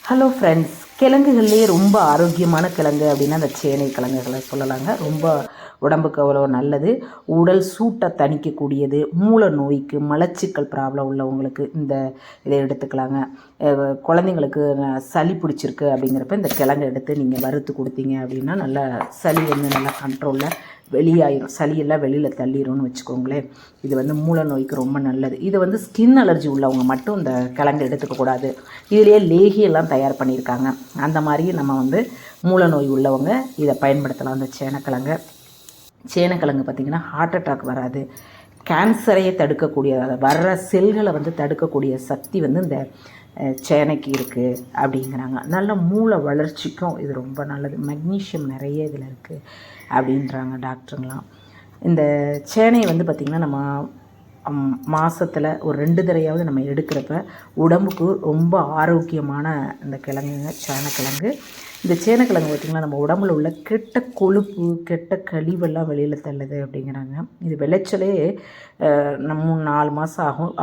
Hello friends, கிழங்குகள்லேயே ரொம்ப ஆரோக்கியமான கிழங்கு அப்படின்னா அந்த சேனை கிழங்குகளை சொல்லலாங்க. ரொம்ப உடம்புக்கு அவ்வளோ நல்லது. உடல் சூட்டை தணிக்கக்கூடியது. மூல நோய்க்கு, மலச்சிக்கல் ப்ராப்ளம் உள்ளவங்களுக்கு இதை எடுத்துக்கலாங்க. குழந்தைங்களுக்கு சளி பிடிச்சிருக்கு அப்படிங்கிறப்ப இந்த கிழங்கை எடுத்து நீங்கள் வறுத்து கொடுத்தீங்க அப்படின்னா நல்லா சளி நல்லா கண்ட்ரோலில் வெளியாயிரும். சளியெல்லாம் வெளியில் தள்ளிடும்னு வச்சுக்கோங்களேன். இது மூல நோய்க்கு ரொம்ப நல்லது. இது ஸ்கின் அலர்ஜி உள்ளவங்க மட்டும் இந்த கிழங்கு எடுத்துக்கக்கூடாது. இதிலேயே லேகியெல்லாம் தயார் பண்ணியிருக்காங்க. அந்த மாதிரி நம்ம மூல நோய் உள்ளவங்க இதை பயன்படுத்தலாம். அந்த சேனக்கிழங்கு பார்த்திங்கன்னா ஹார்ட் அட்டாக் வராது. கேன்சரையே தடுக்கக்கூடிய, வர்ற செல்களை தடுக்கக்கூடிய சக்தி இந்த சேனைக்கு இருக்குது அப்படிங்கிறாங்க. நல்ல மூளை வளர்ச்சிக்கும் இது ரொம்ப நல்லது. மெக்னீஷியம் நிறைய இதில் இருக்குது அப்படின்றாங்க டாக்டருங்களாம். இந்த சேனையை பார்த்திங்கன்னா நம்ம மாதத்தில் ஒரு 2 தடவையாவது நம்ம எடுக்கிறப்ப உடம்புக்கு ரொம்ப ஆரோக்கியமான இந்த கிழங்குங்க சேனக்கிழங்கு. இந்த சேனக்கிழங்கு பார்த்திங்கன்னா நம்ம உடம்புல உள்ள கெட்ட கொழுப்பு, கெட்ட கழிவெல்லாம் வெளியில் தள்ளுது அப்படிங்கிறாங்க. இது விளைச்சலே 3-4 மாதம் ஆகும்.